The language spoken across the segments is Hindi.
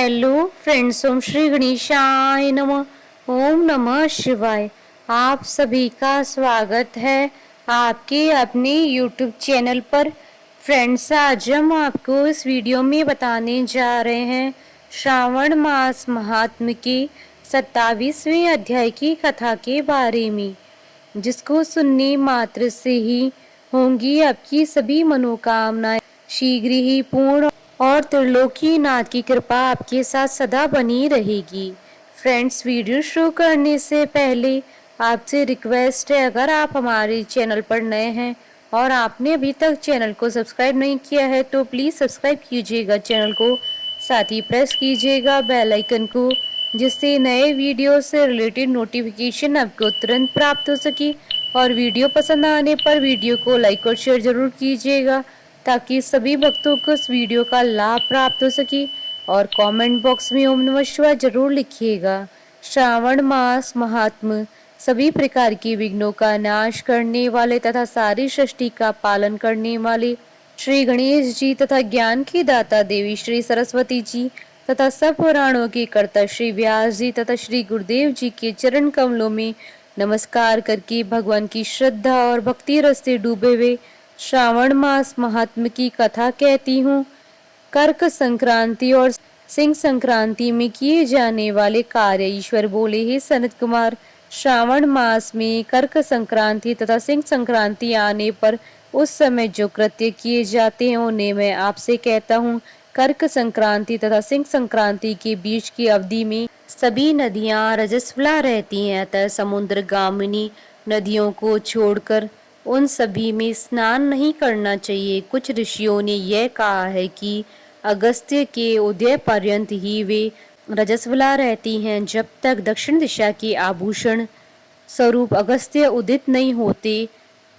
हेलो फ्रेंड्स, ओम श्री गणेशाय नमः। ओम नमः शिवाय। आप सभी का स्वागत है आपके अपने यूट्यूब चैनल पर। फ्रेंड्स, आज हम आपको इस वीडियो में बताने जा रहे हैं श्रावण मास महात्म्य के 27वें अध्याय की कथा के बारे में, जिसको सुनने मात्र से ही होंगी आपकी सभी मनोकामनाएं शीघ्र ही पूर्ण और त्रिलोकीनाथ की कृपा आपके साथ सदा बनी रहेगी। फ्रेंड्स, वीडियो शुरू करने से पहले आपसे रिक्वेस्ट है, अगर आप हमारे चैनल पर नए हैं और आपने अभी तक चैनल को सब्सक्राइब नहीं किया है तो प्लीज़ सब्सक्राइब कीजिएगा चैनल को, साथ ही प्रेस कीजिएगा बेल आइकन को, जिससे नए वीडियो से रिलेटेड नोटिफिकेशन आपको तुरंत प्राप्त हो सके। और वीडियो पसंद आने पर वीडियो को लाइक और शेयर जरूर कीजिएगा ताकि सभी भक्तों को इस वीडियो का लाभ प्राप्त हो सके। और कमेंट बॉक्स में ओम नमः शिवाय जरूर लिखिएगा। श्रावण मास महात्म्य सभी प्रकार के विघ्नों का नाश करने वाले तथा सारी सृष्टि का पालन करने वाले श्री गणेश जी तथा ज्ञान की दाता देवी श्री सरस्वती जी तथा सब पुराणों के कर्ता श्री व्यास जी तथा श्री गुरुदेव जी के चरण कमलों में नमस्कार करके भगवान की श्रद्धा और भक्ति रस से डूबे हुए श्रावण मास महात्म्य की कथा कहती हूँ। कर्क संक्रांति और सिंह संक्रांति में किए जाने वाले कार्य। ईश्वर बोले, हे सनत कुमार, श्रावण मास में कर्क संक्रांति तथा सिंह संक्रांति आने पर उस समय जो कृत्य किए जाते हैं उन्हें मैं आपसे कहता हूँ। कर्क संक्रांति तथा सिंह संक्रांति के बीच की अवधि में सभी नदियां रजस्वला रहती हैं, अतः समुद्र गामिनी नदियों को छोड़कर उन सभी में स्नान नहीं करना चाहिए। कुछ ऋषियों ने यह कहा है कि अगस्त्य के उदय पर्यंत ही वे रजस्वला रहती हैं। जब तक दक्षिण दिशा के आभूषण स्वरूप अगस्त्य उदित नहीं होते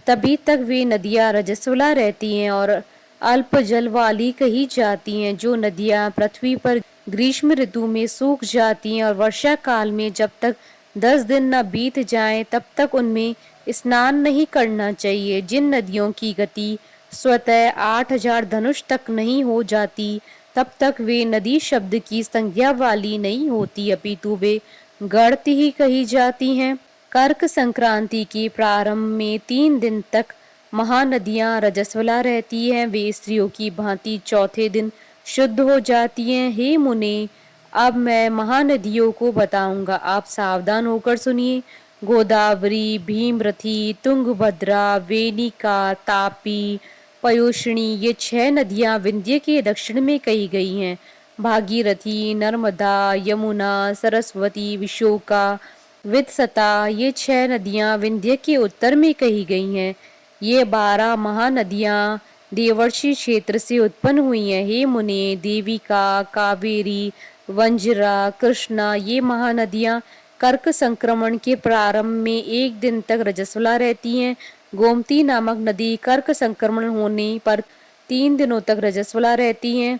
तभी तक वे नदियां रजस्वला रहती हैं और अल्प जल वाली कही जाती हैं। जो नदियां पृथ्वी पर ग्रीष्म ऋतु में सूख जाती हैं और वर्षा काल में जब तक 10 दिन न बीत जाएं तब तक उनमें स्नान नहीं करना चाहिए। जिन नदियों की गति स्वतः 8000 धनुष तक नहीं हो जाती तब तक वे नदी शब्द की संज्ञा वाली नहीं होती, अपितु वे गढ़ती ही कही जाती हैं। कर्क संक्रांति के प्रारंभ में 3 दिन तक महानदियां रजस्वला रहती हैं। वे स्त्रियों की भांति चौथे दिन शुद्ध हो जाती हैं। हे मुने, अब मैं महानदियों को बताऊंगा, आप सावधान होकर सुनिए। गोदावरी, भीमरथी, तुंगभद्रा, वेनिका, तापी, पयोष्णी, ये 6 नदियां विंध्य के दक्षिण में कही गई हैं। भागीरथी, नर्मदा, यमुना, सरस्वती, विशोका, वित्सता, ये 6 नदियां विंध्य के उत्तर में कही गई हैं। ये 12 महानदियां देवर्षि क्षेत्र से उत्पन्न हुई हैं। हे मुने, देविका, कावेरी, वंजरा, कृष्णा, ये महानदियां कर्क संक्रमण के प्रारंभ में 1 दिन तक रजस्वला रहती हैं। गोमती नामक नदी कर्क संक्रमण होने पर 3 दिनों तक रजस्वला रहती हैं।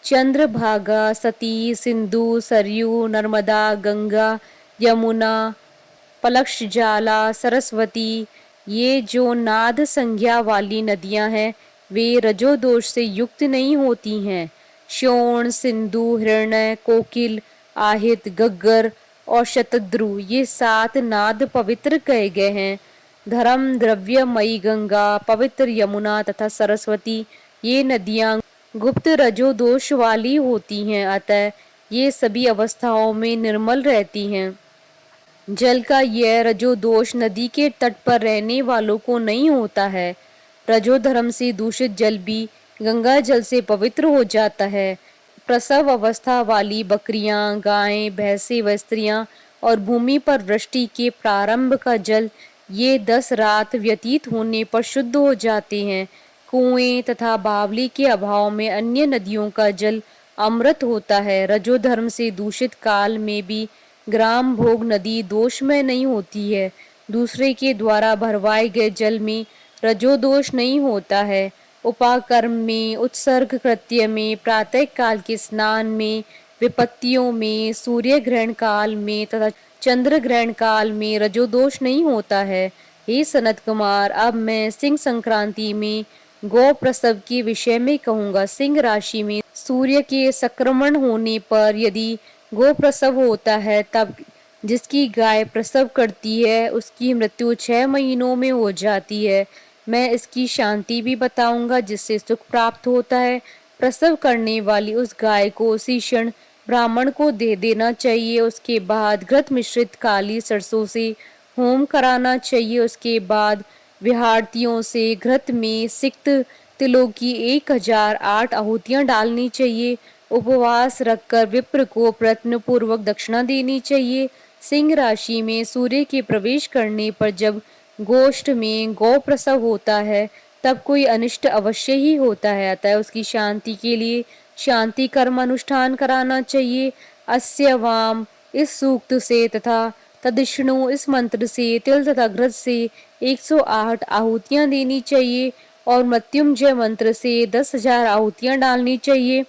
चंद्रभागा, सती, सिंधु, सरयू, नर्मदा, गंगा, यमुना, पलक्षजाला, सरस्वती, ये जो नाद संज्ञा वाली नदियां हैं वे रजोदोष से युक्त नहीं होती हैं। श्योण, सिंधु, हिरण्य, कोकिल, आहित, गग्गर और शतद्रु, ये 7 नाद पवित्र कहे गए हैं। धर्म द्रव्यमयी गंगा, पवित्र यमुना तथा सरस्वती, ये नदियां गुप्त रजोदोष वाली होती हैं, अतः ये सभी अवस्थाओं में निर्मल रहती हैं। जल का यह रजोदोष नदी के तट पर रहने वालों को नहीं होता है। रजोधर्म से दूषित जल भी गंगा जल से पवित्र हो जाता है। प्रसव अवस्था वाली बकरियां, गायें, भैंसें व स्त्रियां और भूमि पर वृष्टि के प्रारंभ का जल, ये 10 रात व्यतीत होने पर शुद्ध हो जाते हैं। कुएं तथा बावली के अभाव में अन्य नदियों का जल अमृत होता है। रजोधर्म से दूषित काल में भी ग्राम भोग नदी दोषमय नहीं होती है। दूसरे के द्वारा भरवाए गए जल में रजोदोष नहीं होता है। उपाकर्म में, उत्सर्ग कृत्य में, प्रातः काल के स्नान में, विपत्तियों में, सूर्य ग्रहण काल में तथा चंद्र ग्रहण काल में रजोदोष नहीं होता है। हे सनत कुमार, अब मैं सिंह संक्रांति में गौ प्रसव के विषय में कहूंगा। सिंह राशि में सूर्य के संक्रमण होने पर यदि गौ प्रसव होता है, तब जिसकी गाय प्रसव करती है उसकी मृत्यु 6 महीनों में हो जाती है। मैं इसकी शांति भी बताऊंगा जिससे सुख प्राप्त होता है। प्रसव करने वाली उस गाय को उसी क्षण ब्राह्मण को दे देना चाहिए। उसके बाद घृत मिश्रित काली सरसों से होम कराना चाहिए। उसके बाद विहारतियों से घृत में सिक्त तिलों की 1008 आहुतियां डालनी चाहिए। उपवास रखकर विप्र को प्रयत्न पूर्वक दक्षिणा देनी चाहिए। सिंह राशि में सूर्य के प्रवेश करने पर जब गोष्ठ में गौ प्रसव होता है, तब कोई अनिष्ट अवश्य ही होता है। अतः उसकी शांति के लिए शांति कर्म अनुष्ठान कराना चाहिए। अस्य वाम इस सूक्त से तथा तदिष्णु इस मंत्र से तिल तथा घृत से 108 आहुतियां देनी चाहिए और मृत्युंजय मंत्र से 10,000 आहुतियां डालनी चाहिए।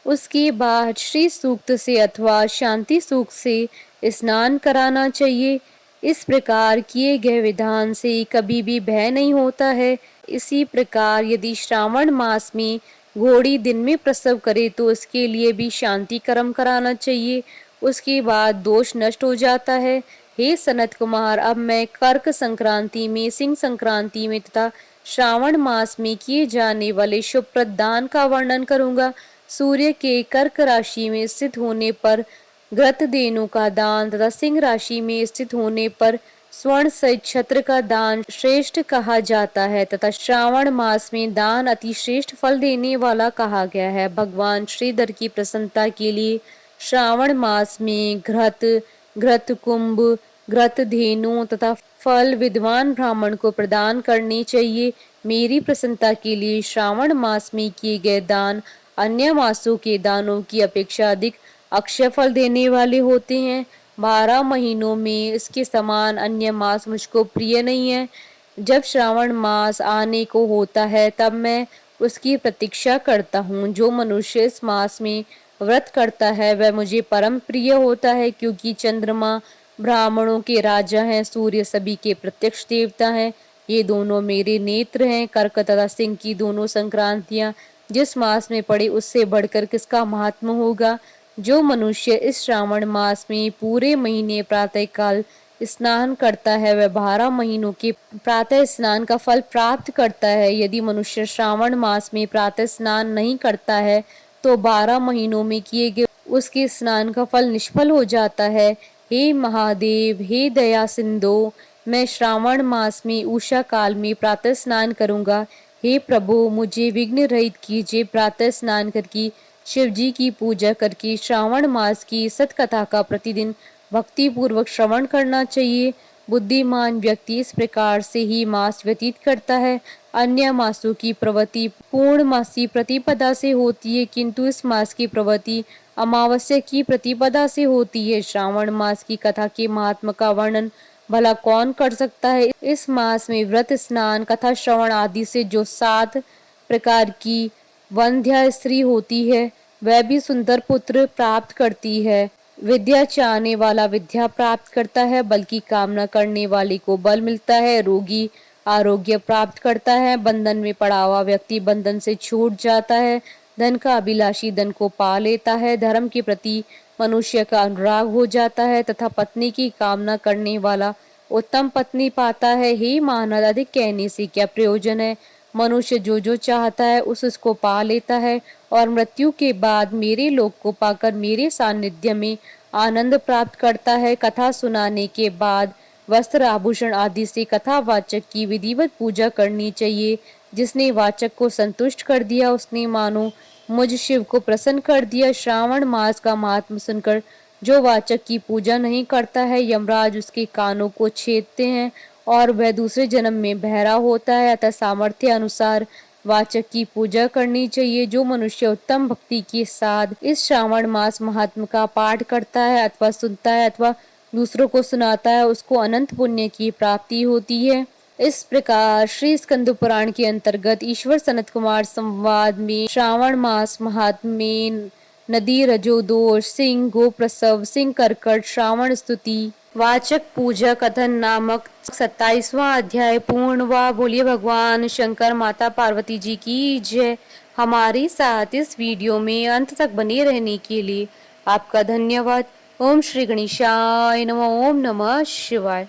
उसके बाद श्री सूक्त से अथवा शांति सूक्त से स्नान कराना चाहिए। इस प्रकार किए गए विधान से कभी भी भय नहीं होता है। इसी प्रकार यदि श्रावण मास में घोड़ी दिन में प्रसव करे तो इसके लिए भी शांति कर्म कराना चाहिए। उसके बाद दोष नष्ट हो जाता है। हे सनत कुमार, अब मैं कर्क संक्रांति में, सिंह संक्रांति में तथा श्रावण मास में किए जाने वाले शुभ प्रदान का वर्णन करूंगा। सूर्य के कर्क राशि में स्थित होने पर घृत देनु का दान तथा सिंह राशि में स्थित होने पर स्वर्ण सहित छत्र का दान श्रेष्ठ कहा जाता है तथा श्रावण मास में दान अति श्रेष्ठ फल देने वाला कहा गया है। भगवान श्रीधर की प्रसन्नता के लिए श्रावण मास में घृत, घृत कुंभ, घृत धेनु तथा फल विद्वान ब्राह्मण को प्रदान करने चाहिए। मेरी प्रसन्नता के लिए श्रावण मास में किए गए दान अन्य मासों के दानों की अपेक्षा अधिक अक्षय फल देने वाले होते हैं। 12 महीनों में इसके समान अन्य मास मुझको प्रिय नहीं है। जब श्रावण मास आने को होता है तब मैं उसकी प्रतीक्षा करता हूँ। जो मनुष्य इस मास में व्रत करता है वह मुझे परम प्रिय होता है, क्योंकि चंद्रमा ब्राह्मणों के राजा हैं, सूर्य सभी के प्रत्यक्ष देवता हैं। ये दोनों मेरे नेत्र हैं। कर्क तथा सिंह की दोनों संक्रांतियां जिस मास में पड़े उससे बढ़कर किसका महात्म होगा। जो मनुष्य इस श्रावण मास में पूरे महीने प्रातः काल स्नान करता है वह 12 महीनों के प्रातः स्नान का फल प्राप्त करता है। यदि मनुष्य श्रावण मास में प्रातः स्नान नहीं करता है तो 12 महीनों में किए गए उसके स्नान का फल निष्फल हो जाता है। हे महादेव, हे दया सिंधु, मैं श्रावण मास में उषा काल में प्रातः स्नान करूंगा। हे प्रभु, मुझे विघ्न रहित कीजिए। प्रातः स्नान करके शिव जी की पूजा करके श्रावण मास की सतकथा का प्रतिदिन भक्ति पूर्वक श्रवण करना चाहिए। बुद्धिमान व्यक्ति इस प्रकार से ही मास व्यतीत करता है। अन्य मासों की प्रवृत्ति पूर्णमासी प्रतिपदा से होती है, किंतु इस मास की प्रवृत्ति अमावस्या की प्रतिपदा से होती है। श्रावण मास की कथा के महात्मा का वर्णन भला कौन कर सकता है। इस मास में व्रत, स्नान, कथा श्रवण आदि से जो 7 प्रकार की वंध्या स्त्री होती है वह भी सुंदर पुत्र प्राप्त करती है। विद्या चाहने वाला विद्या प्राप्त करता है, बल्कि कामना करने वाले को बल मिलता है। रोगी आरोग्य प्राप्त करता है, बंधन में पड़ा हुआ व्यक्ति बंधन से छूट जाता है। धन का अभिलाषी धन को पा लेता है। धर्म के प्रति मनुष्य का अनुराग हो जाता है तथा पत्नी की कामना करने वाला उत्तम पत्नी पाता है। हे मानव, अधिक कहने से क्या प्रयोजन है। मनुष्य जो जो चाहता है उसको पा लेता है और मृत्यु के बाद मेरे लोक को पाकर मेरे सानिध्य में आनंद प्राप्त करता है। कथा सुनाने के बाद वस्त्र, आभूषण आदि से कथावाचक की विधिवत पूजा करनी चाहिए। जिसने वाचक को संतुष्ट कर दिया उसने मानो मुझ शिव को प्रसन्न कर दिया। श्रावण मास का महात्म सुनकर जो वाचक की पूजा नहीं करता है, यमराज उसके कानों को छेदते हैं और वह दूसरे जन्म में बहरा होता है। अतः सामर्थ्य अनुसार वाचक की पूजा करनी चाहिए। जो मनुष्य उत्तम भक्ति के साथ इस श्रावण मास महात्म का पाठ करता है अथवा सुनता है अथवा दूसरों को सुनाता है, उसको अनंत पुण्य की प्राप्ति होती है। इस प्रकार श्री स्कंद पुराण के अंतर्गत ईश्वर सनत कुमार संवाद में श्रावण मास महात्म में नदी, रजो दोष, सिंह, गो प्रसव, सिंह कर्कट, श्रावण स्तुति, वाचक पूजा कथन नामक 27वां अध्याय पूर्ण हुआ। बोलिए भगवान शंकर माता पार्वती जी की जय। हमारी साथ इस वीडियो में अंत तक बने रहने के लिए आपका धन्यवाद। ओम श्री गणेशाय नमः। ओम नमः शिवाय।